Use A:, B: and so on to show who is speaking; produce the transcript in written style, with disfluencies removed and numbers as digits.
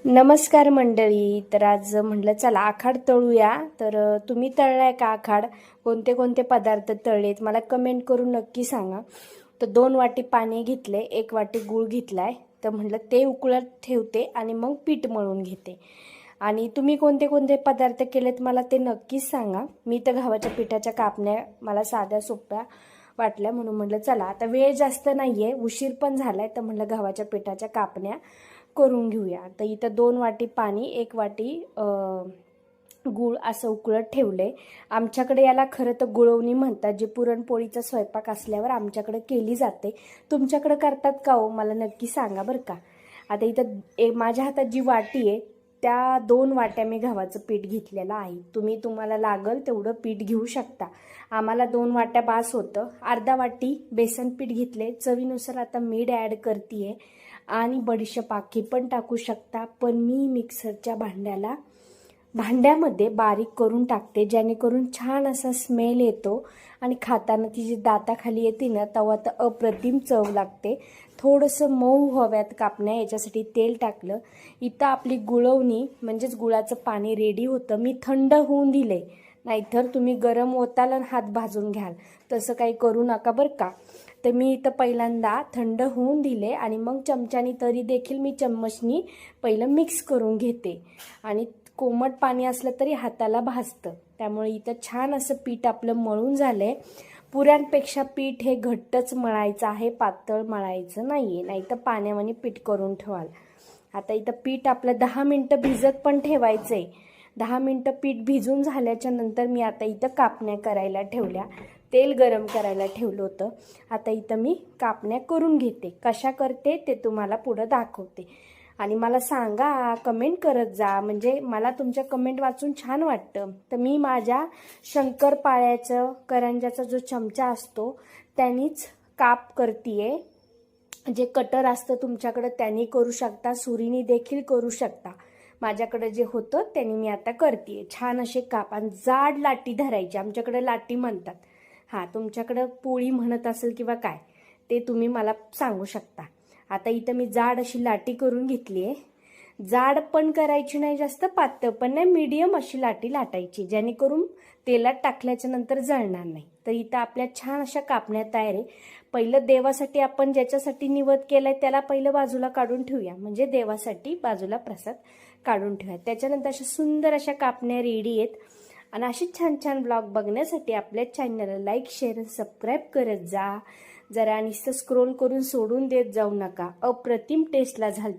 A: नमस्कार मंडळी. तर आज म्हटलं चला आखाड तळूया. तर तुम्ही तळलाय का आखाड? कोणते कोणते पदार्थ तळलेत मला कमेंट करून नक्की सांगा. तर 2 वाटी पाणी घेतले, 1 वाटी गूळ घेतलाय. तर म्हटलं ते उकळत ठेवते आणि मग पीठ मळून घेते. आणि तुम्ही कोणते कोणते पदार्थ केलेत मला ते नक्कीच सांगा. मी तर गव्हाच्या पिठाच्या कापण्या मला साध्या सोप्या वाटल्या म्हणून म्हटलं चला आता वेळ जास्त नाहीये, उशीर पण झालाय, तर म्हटलं गव्हाच्या पिठाच्या कापण्या करून घेऊया. तर इथं 2 वाटी पाणी, 1 वाटी गूळ असं उकळत ठेवले. आमच्याकडे याला खरं तर गुळवणी म्हणतात, जे पुरणपोळीचा स्वयंपाक असल्यावर आमच्याकडे केली जाते. तुमच्याकडे करतात का हो? मला नक्की सांगा बरं का. आता इथं माझ्या हातात जी वाटी आहे त्या 2 वाट्या मी गव्हाचं पीठ घेतलेलं आहे. तुम्हाला लागल तेवढं पीठ घेऊ शकता. आम्हाला 2 वाट्या बास होतं. अर्धा वाटी बेसन पीठ घेतले. चवीनुसार आता मीठ ॲड करते आणि बडीशेप आखी पण टाकू शकता, पण मी मिक्सरच्या भांड्यामध्ये बारीक करून टाकते, जेणेकरून छान असा स्मेल येतो आणि खाताना ती जी दाताखाली येते ना तेव्हा तर अप्रतिम चव लागते. थोडंसं मऊ हव्यात कापण्या, याच्यासाठी तेल टाकलं. इथं आपली गुळवणी म्हणजेच गुळाचं पाणी रेडी होतं. मी थंड होऊन दिले, नाहीतर तुम्ही गरम ओताल आणि हात भाजून घ्याल, तसं काही करू नका बरं का. तर मी इथं पहिल्यांदा थंड होऊन दिले आणि मग चमच्यानी, तरी देखील मी चम्मचनी पहिलं मिक्स करून घेते. आणि कोमट पाणी असलं तरी हाताला भाजतं, त्यामुळे इथं छान असं पीठ आपलं मळून झालंय. पुऱ्यांपेक्षा पीठ हे घट्टच मळायचं आहे, पातळ मळायचं नाहीये, नाही तर पाण्यावानी पीठ करून ठेवाल. आता इथं पीठ आपलं 10 मिनटं भिजत पण ठेवायचंय. 10 मिनटं पीठ भिजून झाल्याच्या नंतर मी आता इथं कापण्या करायला ठेवल्या. तेल गरम करायला ठेवलं होतं. आता इथं मी कापण्या करून घेते. कशा करते ते तुम्हाला पुढं दाखवते. आणि मला सांगा, कमेंट करत जा, म्हणजे मला तुमच्या कमेंट वाचून छान वाटतं. तर मी माझ्या शंकरपाळ्याचं करंजाचा जो चमचा असतो त्यानीच काप करतीये. जे कटर असतं तुमच्याकडे त्यांनी करू शकता, सुरीने देखील करू शकता. माझ्याकडे जे होतं त्यांनी मी आता करते. छान असे काप आणि जाड लाटी धरायची, आमच्याकडे लाटी म्हणतात. हां, तुमच्याकडं पोळी म्हणत असेल किंवा काय ते तुम्ही मला सांगू शकता. आता इथं मी जाड अशी लाटी करून घेतली आहे. जाड पण करायची नाही, जास्त पातळ पण नाही, मीडियम अशी लाटी लाटायची, जेणेकरून तेलात टाकल्याच्या नंतर जळणार नाही. तर इथं आपल्या छान अशा कापण्या तयार आहे. पहिलं देवासाठी आपण ज्याच्यासाठी निवद केलाय त्याला पहिलं बाजूला काढून ठेवूया, म्हणजे देवासाठी बाजूला प्रसाद काढून ठेवूया. त्याच्यानंतर अशा सुंदर अशा कापण्या रेडी आहेत. आणि असे छान छान ब्लॉग बघण्यासाठी आपल्या चॅनलला लाईक, शेअर, सबस्क्राईब करत जा. जरा नुसतं स्क्रोल करून सोडून देत जाऊ नका. अप्रतिम टेस्टला झालं.